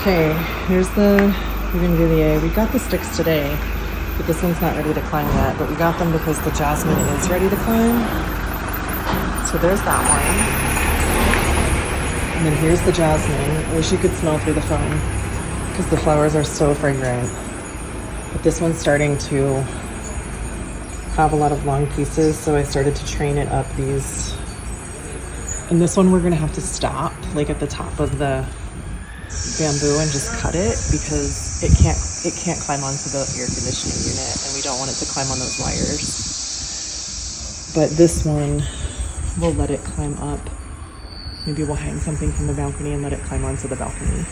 Okay, here's the bougainvillea. We got the sticks today, but this one's not ready to climb yet. But we got them because the jasmine is ready to climb. So there's that one. And then here's the jasmine. I wish you could smell through the phone because the flowers are so fragrant. But this one's starting to have a lot of long pieces, so I started to train it up these. And this one we're gonna have to stop, like at the top of the bamboo, and just cut it because it can't climb onto the air conditioning unit, and we don't want it to climb on those wires. But this one, we'll let it climb up. Maybe we'll hang something from the balcony and let it climb onto the balcony.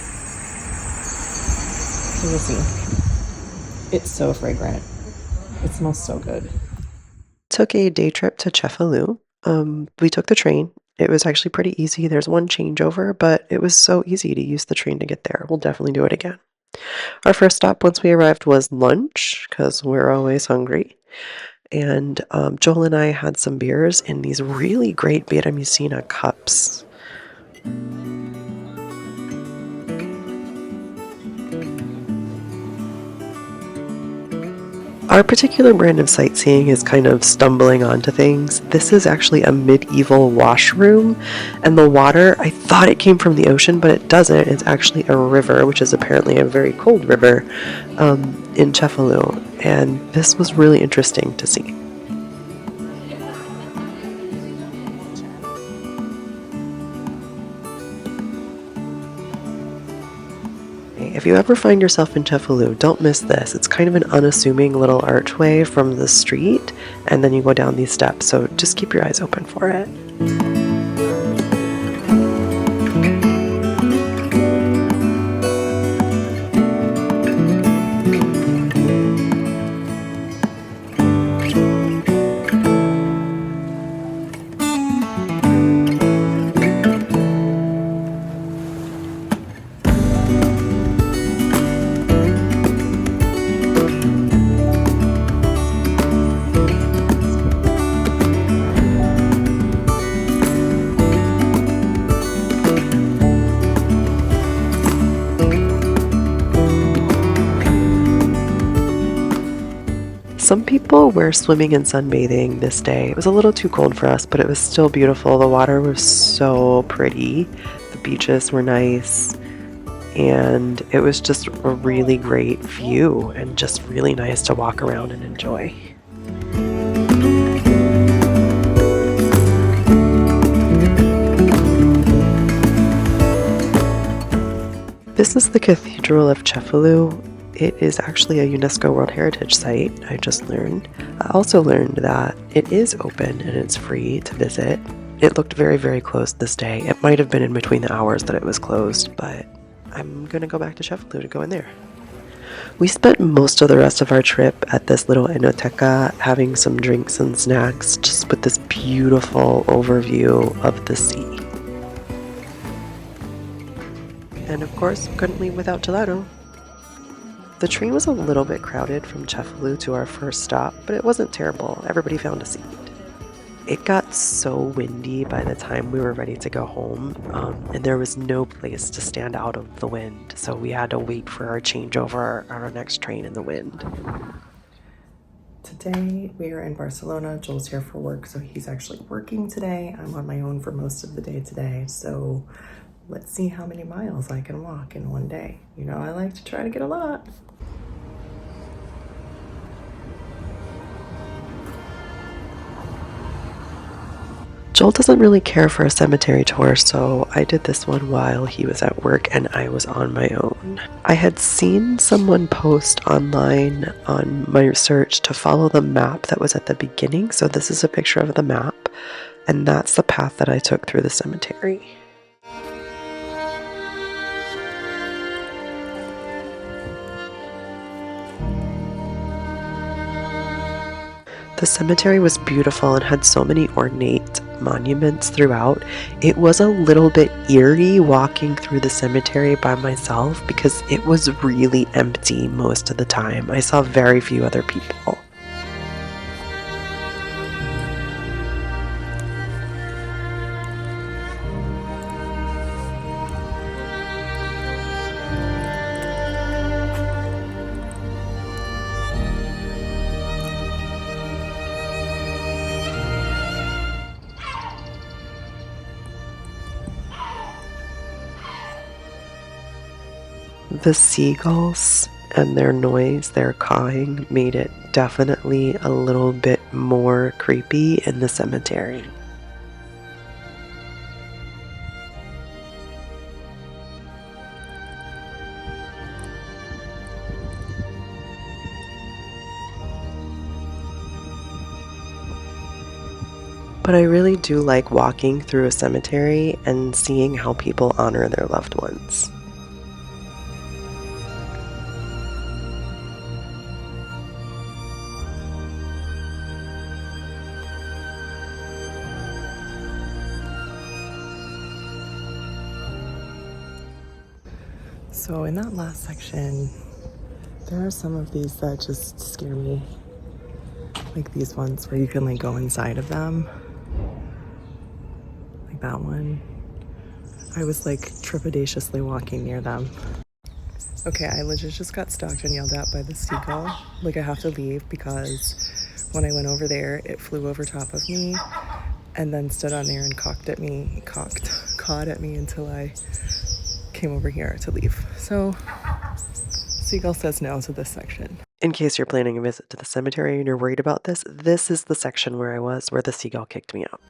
So we'll see. It's so fragrant. It smells so good. Took a day trip to Cefalu. We took the train. It was actually pretty easy. There's one changeover, but it was so easy to use the train to get there. We'll definitely do it again. Our first stop once we arrived was lunch, because we're always hungry. And Joel and I had some beers in these really great Beramicina cups. Our particular brand of sightseeing is kind of stumbling onto things. This is actually a medieval washroom, and the water, I thought it came from the ocean, but it doesn't. It's actually a river, which is apparently a very cold river in Cefalu, and this was really interesting to see. If you ever find yourself in Cefalu, don't miss this. It's kind of an unassuming little archway from the street, and then you go down these steps, so just keep your eyes open for it. Some people were swimming and sunbathing this day. It was a little too cold for us, but it was still beautiful. The water was so pretty. The beaches were nice. And it was just a really great view and just really nice to walk around and enjoy. This is the Cathedral of Cefalu. It is actually a UNESCO World Heritage Site, I just learned. I also learned that it is open and it's free to visit. It looked very, very closed this day. It might have been in between the hours that it was closed, but I'm gonna go back to Cefalu to go in there. We spent most of the rest of our trip at this little enoteca having some drinks and snacks, just with this beautiful overview of the sea. And of course, couldn't leave without gelato. The train was a little bit crowded from Cefalu to our first stop, but it wasn't terrible. Everybody found a seat. It got so windy by the time we were ready to go home, and there was no place to stand out of the wind, so we had to wait for our changeover on our next train in the wind. Today we are in Barcelona. Joel's here for work, so he's actually working today. I'm on my own for most of the day today, so let's see how many miles I can walk in one day. You know, I like to try to get a lot. Joel doesn't really care for a cemetery tour, so I did this one while he was at work and I was on my own. I had seen someone post online on my research to follow the map that was at the beginning, so this is a picture of the map, and that's the path that I took through the cemetery. The cemetery was beautiful and had so many ornate monuments throughout. It was a little bit eerie walking through the cemetery by myself because it was really empty most of the time. I saw very few other people. The seagulls and their noise, their cawing, made it definitely a little bit more creepy in the cemetery. But I really do like walking through a cemetery and seeing how people honor their loved ones. So in that last section, there are some of these that just scare me. Like these ones where you can like go inside of them. Like that one. I was like trepidatiously walking near them. Okay, I legit just got stalked and yelled at by the seagull. Like I have to leave because when I went over there, it flew over top of me and then stood on there and cawed at me until I came over here to leave. So seagull says no to this section. In case you're planning a visit to the cemetery and you're worried about this, this is the section where I was, where the seagull kicked me out.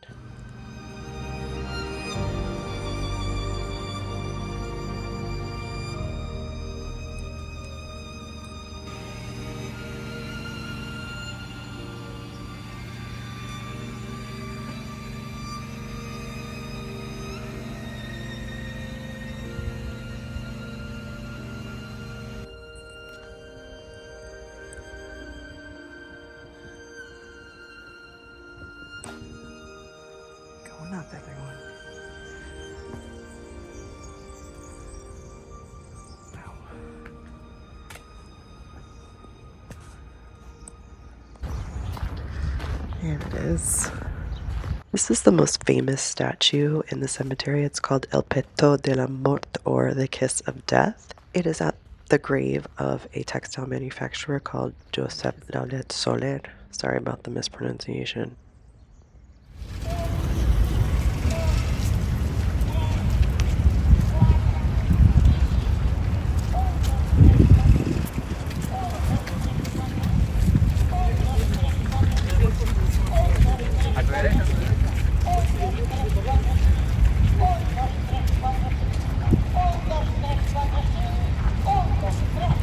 Going up, everyone. Wow. Here it is. This is the most famous statue in the cemetery. It's called El Peto de la Mort, or the Kiss of Death. It is at the grave of a textile manufacturer called Joseph Laulet Soler. Sorry about the mispronunciation.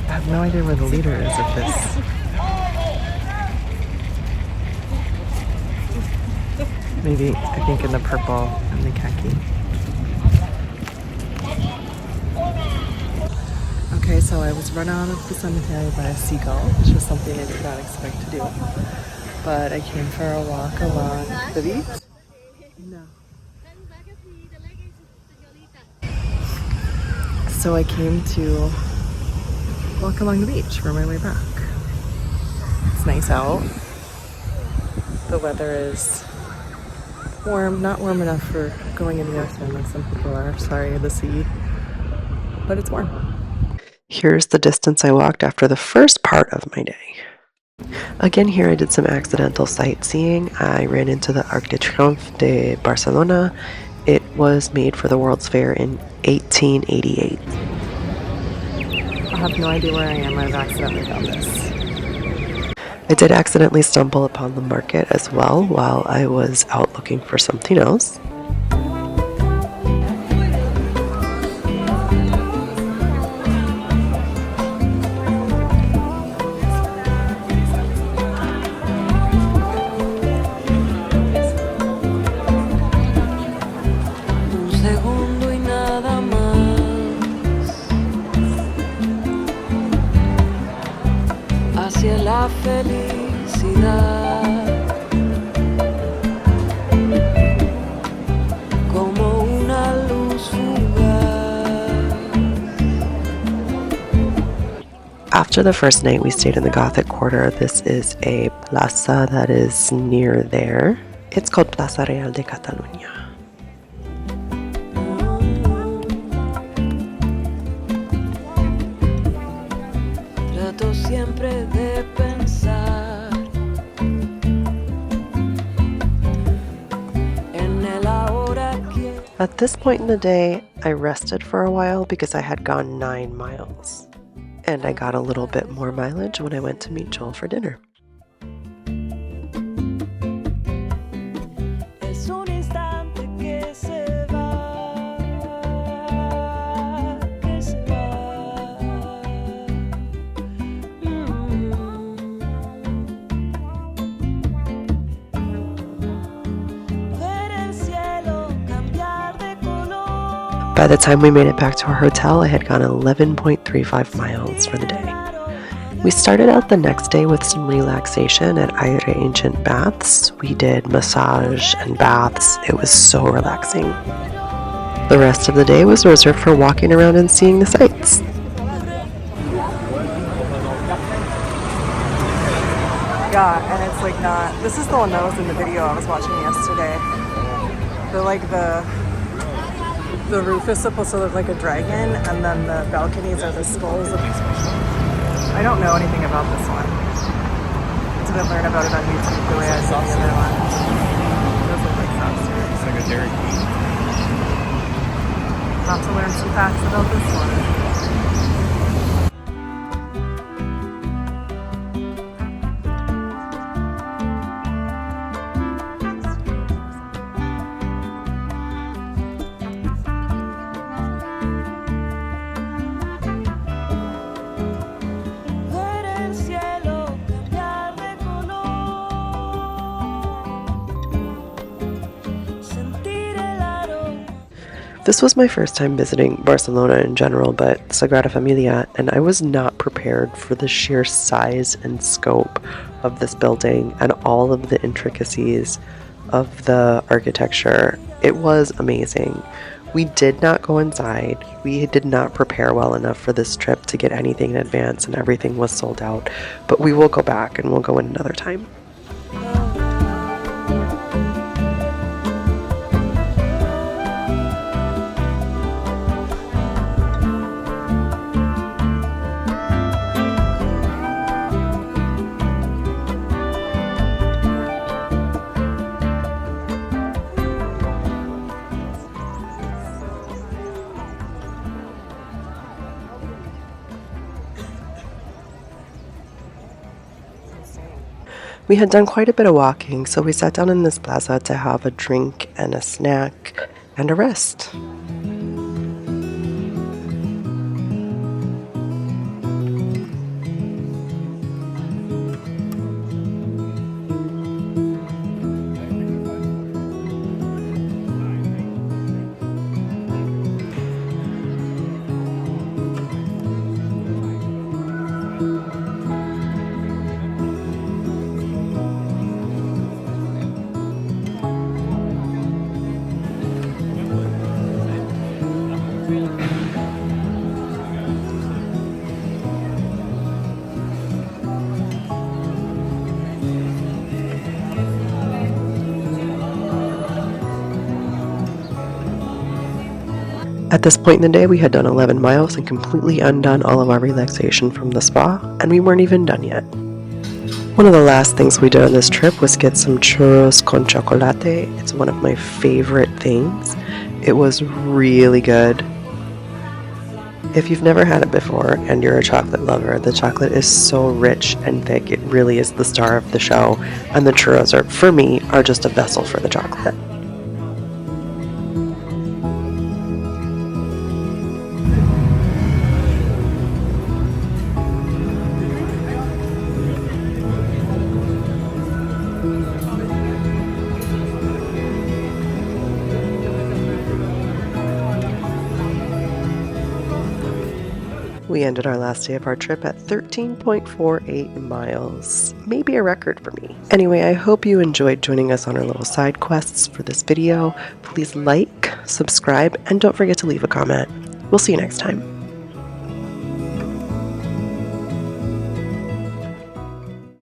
I have no idea where the leader is of this. Maybe, I think in the purple and the khaki. Okay, so I was run out of the cemetery by a seagull, which was something I did not expect to do. But I came for a walk along the beach. No. So I came to walk along the beach for my way back. It's nice out. The weather is warm, not warm enough for going in the ocean like some people are. Sorry, the sea. But it's warm. Here's the distance I walked after the first part of my day. Again, here I did some accidental sightseeing. I ran into the Ardor-Christoffer de Barcelona. It was made for the World's Fair in 1888. I have no idea where I am. I've accidentally found this. I did accidentally stumble upon the market as well while I was out looking for something else. La felicidad como una luz fugaz. After the first night, we stayed in the Gothic Quarter. This is a plaza that is near there. It's called Plaza Real de Catalunya. Trato siempre de pensar en el ahora que... At this point in the day, I rested for a while because I had gone 9 miles. And I got a little bit more mileage when I went to meet Joel for dinner. Es un instante que se va, que se va. Ver el cielo cambiar de color. By the time we made it back to our hotel, I had gone 11.35 miles for the day. We started out the next day with some relaxation at Aire Ancient Baths. We did massage and baths. It was so relaxing. The rest of the day was reserved for walking around and seeing the sights. Yeah, and it's like not. This is the one that was in the video I was watching yesterday. The roof is supposed to look like a dragon, and then the balconies are the skulls of. I don't know anything about this one. I didn't learn about it on YouTube the way I saw the other one. It does look like South. It's like a Dairy Queen. About to learn some facts about this one. Ver el cielo cambiar de color. Sentir el aroma. This was my first time visiting Barcelona in general, but Sagrada Familia, and I was not prepared for the sheer size and scope of this building and all of the intricacies of the architecture. It was amazing. We did not go inside. We did not prepare well enough for this trip to get anything in advance, and everything was sold out. But we will go back and we'll go in another time. We had done quite a bit of walking, so we sat down in this plaza to have a drink and a snack and a rest. At this point in the day, we had done 11 miles and completely undone all of our relaxation from the spa, and we weren't even done yet. One of the last things we did on this trip was get some churros con chocolate. It's one of my favorite things. It was really good. If you've never had it before and you're a chocolate lover, the chocolate is so rich and thick. It really is the star of the show, and the churros are, for me, are just a vessel for the chocolate. We ended our last day of our trip at 13.48 miles. Maybe a record for me. Anyway, I hope you enjoyed joining us on our little side quests for this video. Please like, subscribe, and don't forget to leave a comment. We'll see you next time.